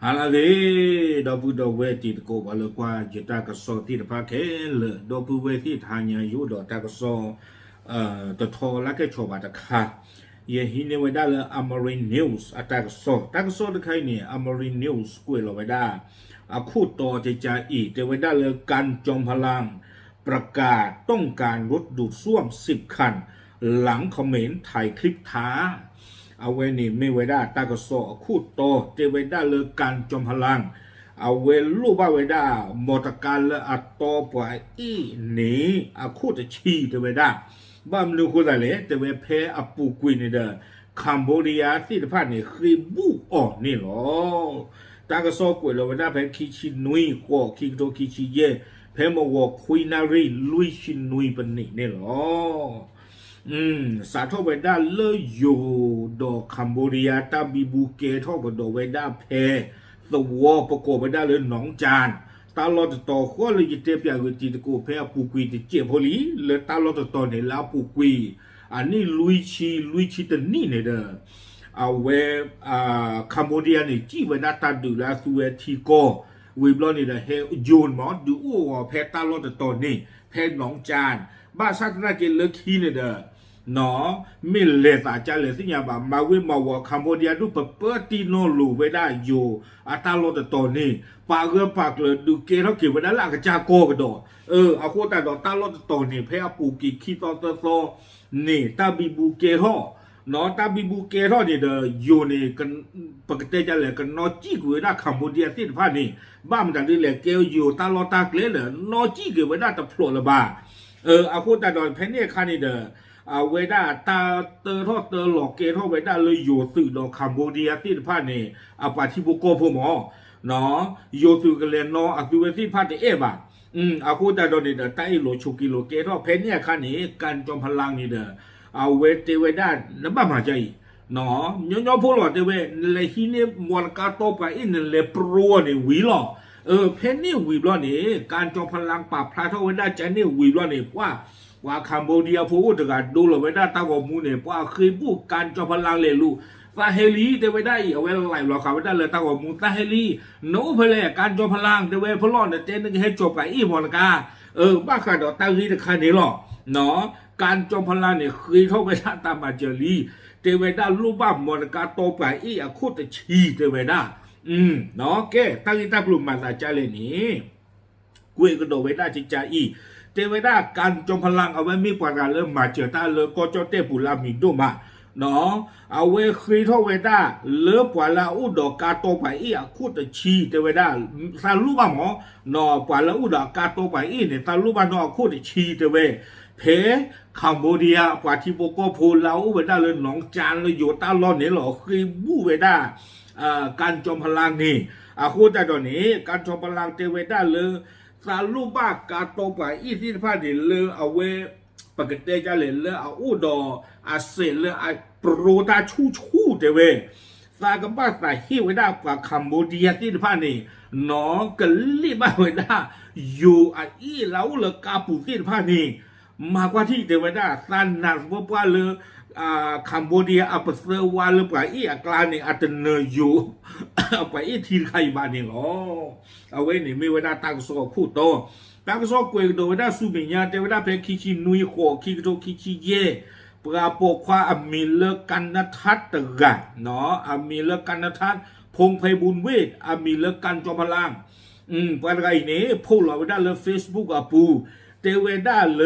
ฮาลาเกดอปูดอเวติตโกบาลกว่าจิตากสอที่ตะพาเคลดอปูเวที่ทานยายุดอตากสอตะทอละเกชอบาตะคาเยหินเวดาเลอมรินนิวส์อตากสอตะไคเนี่ยอมรินนิวส์กุยลเวดาอาคูต่อเจจาอีเตเวดาเลกันจอมพลังประกาศต้องการรถดูดซ่วม10 คันหลังคอมเมนต์ถ่ายคลิปท้าเอาเวนี่ไม่เวดาตากสอคูโตเตเวดาเลการจอมพลังเอาเวลูบาเวดามอตการเลอัตโตปวอีนี่อาคูตชีเตเวดาบ้ามลูคุดาเลเตเวเพอปูกุยนี่เดคัมโบเดียที่ตะพานนี่คือบูออนี่หรอตากสอกุยลเวดาเพคิชินุยโกคิโตคิชิเยเพมวอคุยนารีลุยชินุยปนี่นี่หรอสาทเวดาเลโยดอคัมโบเดียตาบิบูเกทอกดอเวดาเพสวอปโกเวดาเลหนองจานตาลอดต่อข้อเลยเตปยากุจิตโกเพอปูกุยติเจพอลีเลตาลอดต่อเนี่ยลาปูกุยอันนี้ลุยชีตนี่เนี่ยเด้อเอาเวคัมโบเดียเนี่ยจีเวดาตาดูลาสุเวทีโกวีบลอนี่เด้อเฮยูนมอดูโอเพตาลอดต่อนี่เพหนองจานบ้าสัตนาเกเลคีเนี่ยเด้อเนาะมิเลตาจาเลสิญาบามาเวมาวอคัมโบเดียดูเปเปติโนลูเวดาโยอาตาโลตตอนี่ปากปากเลยดูเกเท่าเกี่ยวดาลากจากโกกดออาโคตาดอตาโลตตอนี่เพอปูกิคีตอตโซนี่ตาบิบูเกโฮเนาะตาบิบูเกโฮนี่เดโยนี่กันปกติจาเลกันนอจิกเวดาคัมโบเดียติพานี่บ้ามดันดิเลเกลโยตาโลตาเกเลนอจิกเวดาตะโผล่ละบาอาโคตาดอนเพเนคานี่เดเวดาตาเตอทอเตอหลอกเกทอเวดาเลยโยสึดอคัมโบเดียที่พานี่ปาทิโบโกพมอเนาะโยสึกันเลนออตุเวที่พาติเอบาอาคูตาดอนี่เดไตโลชูกิโลเกทอเพนเนี่ยคันนี้การจอมพลังนี่เดเวเตเวดานบะมาใจเนาะญอพลอเตเวเลฮิเนมวลกาโตไปอินเลโปรนี่วีลอเพนนี่วีบลอนี่การจอมพลังปราบพระทเวดาจันนี่วีบลอนี่ว่าคัมโบเดียพูดกันดูเลยไม่ได้ตากมูเนี่ยว่าเคยพูดการจอมพลังเลยลูซาเฮลีเดไม่ได้เอาไว้ไหลหรอกเขาไม่ได้เลยตากมูซาเฮลีโน้เพลการจอมพลังเดเวพลอนเนี่ยเจนนึงให้จบกับอีมอนกาบ้าขาดตาลีแต่คันนี้หรอเนาะการจอมพลังเนี่ยเคยเข้าไปท่าตามาเจรีเดเวด้าลูบ้ามอนกาโตไปอีอะโคตรชีเดเวด้าเนาะแกตั้งที่ตากลุ่มมาตาใจเลยนี่กุยก็โดเวด้าจิจาอีเทวดาการจอมพลังเอาไว้มีประการเริ่มมาเจอตาเลก็จอเตปุลามิดูมาเนาะเอาไว้ครีทเวดาเลือปวาลาอุดกาโตไปอีอะคูตชีเทวดาซาลูบาหมอเนาะปวาลาอุดกาโตไปอีเนี่ยซาลูบาเนาะคูตชีเทเวเพคัมโบเดียปาทิโบโกโพลาอุเวดาเลยหนองจานเลยโยตาลอนเนี่ยหรอคือบูเวดาการจอมพลังนี่คูตาตอนนี้การจอมพลังเทวดาเลยซาลูบากาโตไปอีที่พาดิเลเอาเวปกติจะเลเอาอุดออาเซเลอาโปรตาชูเดเวซากบ้าใส่ฮิวด้ากว่าคัมโบเดียที่พานี่นอกะลีบ้าเวด้าอยู่อีเหลาเลกาปูที่พานี่มากกว่าที่เดเวด้าซันนัสว่าเลคัมโบเดียอัปเซวาเลไปอีอักลานี่อัตเนยูไปอีทีใครบ้านนี่หรอเอาไว้นี่ไม่เวลาตากสอบคู่โตตากสอบกวยโดเวลาสุบิญญาเดเวลาเพคิชินุยโคคิโตคิชิเยปราโปควาอมิเลกันนทัตตะกะเนาะอมิเลกันนทัตพงไพบุญเวทอมิเลกันจอมพลังปอะไรนี่พูดเราเวลาเลเฟซบุ๊กอะปูเตเวดาเล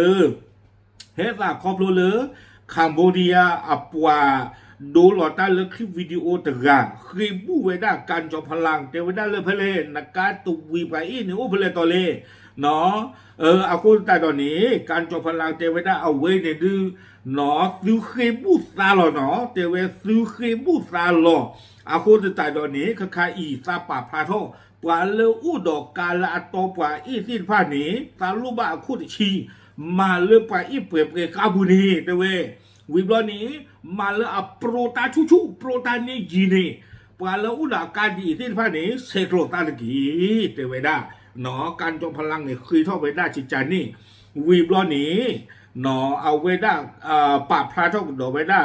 เฮซ่าครอบโลเลคัมโบเดียอัปวาดูหลอดตาเลือกคลิปวิดีโอตะกะคลิปบูเวด้าการจอมพลังเทวดาเลือกเพลนักการตุวีไปอีนี่โอเพลตอเลเนาะอาคุณตาตอนนี้การจอมพลังเทวดาเอาไว้เนี่ยดูเนาะซื้อคลิปบูซาหรอเนาะเทวดาซื้อคลิปบูซาหรออาคุณตาตอนนี้คล้ายอีซาปาพาโทปวาเลอุดอกกาลาโตปวาอีสิ้นผ้านี้ซาลูบะคุดชีมาเลือกไปอีเปรกาบุนีเตเววิบลอนี้มาเลอะโปรตาชูโปรตานี่จีนี่ปาเลอุดาการดีที่พานี้เซโครตาลกีเตเวดาเนาะการจอมพลังเนี่ยคือท่อเวดาจิจานี่วิบลอนี้ เนาะเอาไว้ได้ปะพระทอกดอกไว้ได้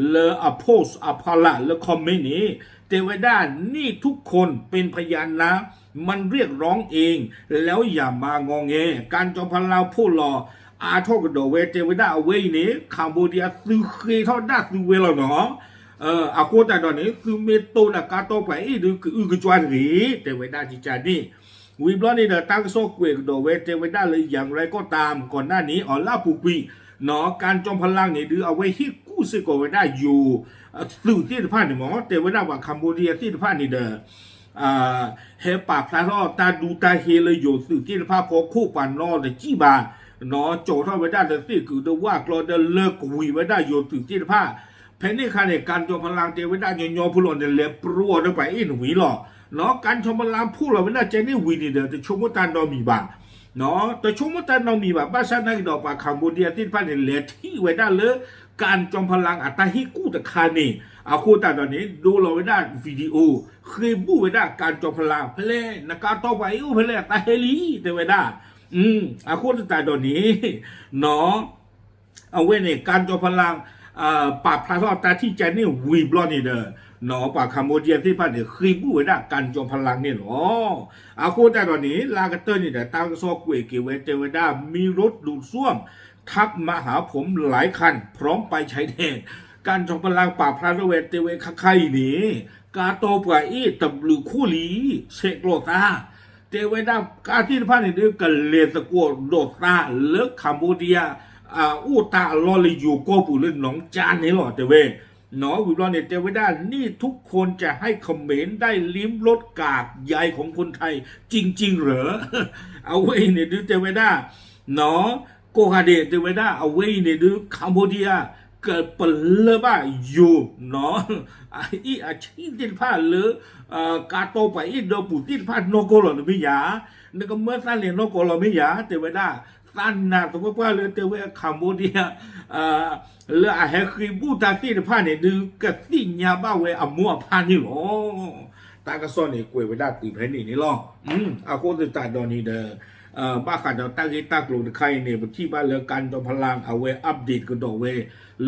เลอโพสพอละเลอคอมเมนต์นี้เทวดานี่ทุกคนเป็นพยานนะมันเรียกร้องเองแล้วอย่ามางองแงการจอมพลังผู้หล่ออาทอกดอกเวเทวดาเอาไว้นี้คัมโบเดียซื้อเคยเท่าได้ซื้อเวลาเนาะอาโคตาตอนนี้คือเมโตนะกาโตไปดูคือจวนหรือเทวดาจิจานี่วิบลอนี่เดตั้งโซกเวกดอกเวเทวดาเลยอย่างไรก็ตามก่อนหน้านี้ออล่าปูปีเนาะการจอมพลังเนี่ยดูเอาไว้ที่กู้สึกเอาไว้ได้อยู่สื่อที่ผ่านเนี่ยหมอเทวดาว่าคัมโบเดียที่ผ่านนี่เด้อเฮปาพลาทอตาดูตาเฮเลยอยู่สื่อที่ผ่านพอคู่ปันนอเดจีบาเนาะโจทย์ไว้ได้แต่ที่คือเดว่ากรอเดเลิกวีไว้ได้อยู่สื่อที่ผ่านเพนนี่ค่ะเนี่ยการจอมพลังเทวดาโยผู้หล่นเนี่ยเล็บปลัวด้วยไปอินวีหรอเนาะการจอมพลังผู้หล่นไม่ได้เจนี่วีนี่เด้อแต่ชมว่าตาดอมีบาเนาะแต่ชมว่าตาดอมีบาบ้านฉันในดอกปากคัมโบเดียที่ผ่านเนี่ยเล็บที่ไว้ได้เลยการจอมพลังอัตหิกู้ตะคานี่อาคูตาตอนนี้ดูเราไว้ได้วิดีโอเคยบูไว้ได้การจอมพลังเพลนักการต่อไปเพลตาเฮลีเทวดาอาคูตาตอนนี้เนาะเอาไว้ในการจอมพลังปากพระทอดตาที่ใจนี่วีบลอนี่เด้อเนาะปากคัมโบเดียที่ผ่านเนี่ยเคยบูไว้ได้การจอมพลังนี่หรออาคูตาตอนนี้ลากระเตอร์นี่เด้อตั้งซอกเวกิเวเทวดามีรถดูดซ่วมทักมาหาผมหลายคันพร้อมไปใช้แทนการจอมพลังป่าพระเวทเทเวคไข่นี่กาโตปะอีตบลือคู่ลีเสกโลตาเทเวดากาที่ผ่านนี่เด้อกันเลสโกโดตาเลิกคัมโบเดียอูตาลอเลยอยู่ก็ปูเล่นหนองจานนี่หรอเทเวเนาะวิบลอนเนี่ยเทเวดานี่ทุกคนจะให้คอมเมนต์ได้ลิ้มรสกากใยของคนไทยจริงๆเหรอเอาไว้เนี่ยดูเทเวดาเนาะโกฮาเดเทวดาเอาไว้เนี่ยดูคัมโบเดียเกิดเปลือบ้าอยู่เนาะอีอาชีพที่ผ่านหรือกาโตไปอีเดปูที่ผ่านนกโกลหรือไม่ยานี่ก็เมื่อสั้นเรียนนกโกลไม่ยาเทวดาสั้นนะตัวว่าเลยเทวดาคัมโบเดียเลือให้คือบูตาที่ผ่านเนี่ยดูกระติญญาบ้าเวอมัวผ่านนี่หรอตากระซ้อนเนี่ยกวยไว้ได้ตีแผ่นนี่หรออาโคตรตาดอนนี่เด้อบ้าขัดเราตั้งที่ตั้งลงใครเนี่ยที่บ้านเลือการจอมพลังเอาไว้อัปเดตก็ดอกเว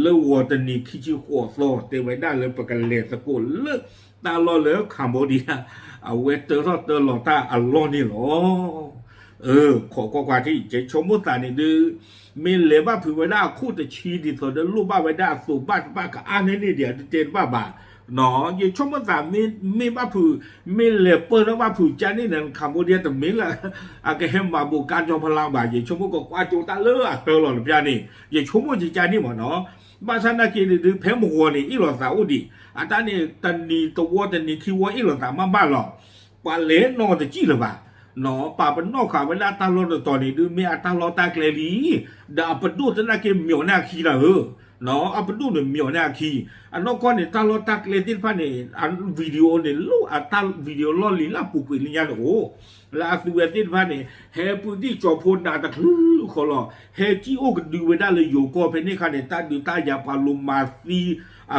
เลือวัวตนีคิจิหัวโซเตไว้ได้เลยประกันเลสกุลเลือตาลอเลือคัมโบเดียเอาไว้เตอร์เตอร์หล่อตาอัลลอนี่หรอขอกว่าที่จะชมมุตานี่ดูมีเลบ้าผือไว้ได้คู่แต่ชีดิสอดรูปบ้าไว้ได้สู่บ้านกับอันนี้เดี๋ยวเจนบ้าเนาะยังชมว่าแต่มีบ้าผือมีเลเปอร์แล้วบ้าผือจานี่นั่นคัมโบเดียแต่มีละอาแกเห็นมาบุกการจอมพลังบ่ายังชมว่าก็กว่าจูตาเลือเตอร์หล่อหรือจานี่ยังชมว่าจานี่หมดเนาะบ้านฉันนักกินดูแพ้หมัวนี่อีหล่อสาวดีอันนี้ตันนี่ตัวตันนี่คิดว่าอีหล่อสาวบ้านหรอปาเล่นอนแต่จี้หรือเปล่าเนาะป่าเป็นนอกข่าวเวลาตาลอดตอนนี้ดูมีตาลอตาเกลีดาปดูจะน่าเกมียวหน้าคีละเนาะอัปดูเนี่ยมียวหน้าคีอันนอกก่อนเนี่ยตาลอตาเกลีที่พันเนี่ยอันวิดีโอเนี่ยลู่ตาวิดีโอล้อลีลาปุกลิญญาโอ้ลาสุเวติพันเนี่ยเฮปุที่จอพูนดาตะคือขอรอเฮจีโอก็ดูเวลาเลยอยู่ก็เป็นนี่ค่ะเนี่ยตาดูตายาพาลุมาซี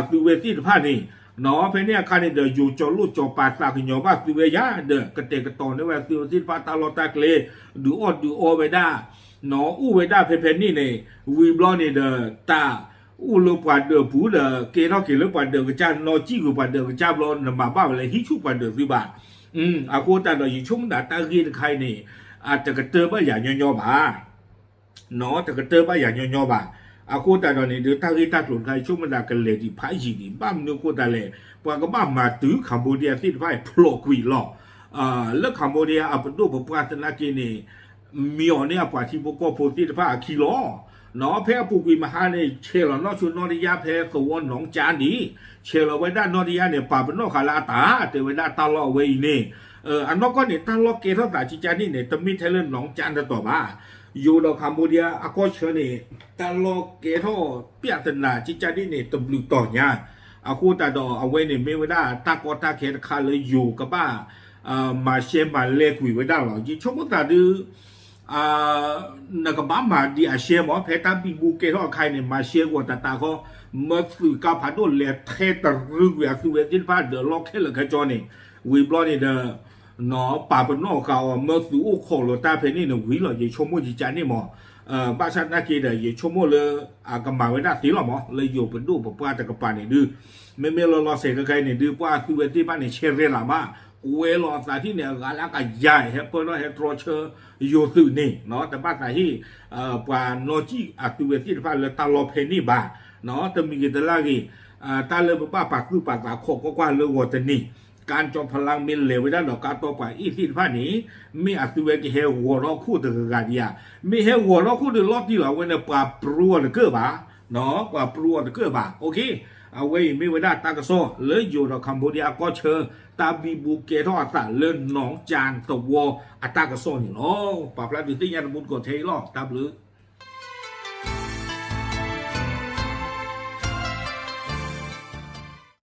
สุเวติพันเนี่ยเนาะเพเนี่ยคันเดอยู่จอลูจอปาสาขยอบ้าสิเวียเดกระเตกระตอนเนี่ยว่าสิวที่ปาตาลอตาเกลดูออเวด้าเนาะอูเวด้าเพนี่เนี่ยวีบลอนี่เดตาอูลูปาเดปูเดเกนอเกลปาเดกจานนอจิกูปาเดกจาบลอนมาบ้าเลยฮิชุปาเดสิบาอาโคตาดอยู่ช่วงดาตาเกนใครเนี่ยอาจจะกระเตอบ้าอย่างย่อบ้าเนาะแต่กระเตอบ้าอย่างย่อบ้าอาโคตาตอนนี้เดี๋ยวตั้งที่ตั้งหลุดใครช่วงมันดากันเลยที่พายจีนี่บ้ามเนื้อโคตาเลยปว่าก็บ้ามาตื้อคัมโบเดียที่ไฟพลอกวีหลอกแล้วคัมโบเดียอัปดูปปาตนากินี่มีอ๋อเนี่ยปว่าที่พวกก็โพธิฟ้าคิโลเนาะแพ้ปุกวีมหาเนี่ยเชลล์นอชุนนอริยาแพ้สวรรค์หนองจานดีเชลล์ไว้ด้านนอริยาเนี่ยป่าเป็นนอขาลาตาแต่ไว้ด้านตาลอเวนี่อันนอกก็เนี่ยตาลอเกทัสตาจิจานี่เนี่ยตมิเทเลนหนองจานต่อมาอยู่ดอกคัมโบเดียอากอเชนี่ตาลอเกทัสเปียตนาจิจานี่เนี่ยตบลุต่อเนี่ยอาคูตาดอเอาไว้เนี่ยไม่ไว้ได้ตากอตาเขตคาเลยอยู่กับบ้ามาเชมาเล็กไว้ได้หรอยิ่งชมตาดูนักบ้ามาดีอาเชียหมอเพตาบิบูเกทัสใครเนี่ยมาเชียกว่าตาเขาเมื่อสื่อการผ่านตัวเล็กเทตรึกเวียคือเวจินฟ้าเดอล็อกแค่เลยแค่จอนี่วีบลอนี่เดอเนาะป่าเป็นนอกเขาเมื่อสื่อโอ้โหเราตาเพนี่เนี่ยวิเราจะชมว่าจิจานี่หมอ巴萨那给的也出没了个马维纳提了嘛，了有本土不把这个把你的，没了谁个概念的，把对外地把你切热了嘛。เวลาสาที่เนี่ยกาลากาใหญ่เฮเปิลเฮตรอเชอร์โยตุนี่เนาะแต่บ้านสาที่ปานโนจิอัตุเวที่ฟ้าเลยตาลอเพนี่บาเนาะแต่มีกี่ตลากีตาเลยป้าปากคือปากตาโคก็กว่าเลยวัวตนี่การจอมพลังมีเหลวได้ดอกการต่อไปอีที่ฟ้านี้มีอัตุเวกิเฮหัวรอคู่ตะกาดียมีเฮหัวรอคู่ตะลอดที่เราเว้นปลาปลัวตะเกือบาเนาะปลาปลัวตะเกือบาโอเคเอาไว้ไม่ไว้ได้ตากระโซเลยอยู่ดอกคัมโบเดียก็เชิญตาบีบูเกทอตาเลื่อนหนองจานตะวออัตากระโซนี่เนาะปลาปลาดิติยานมุนกดเทลอตาบลือ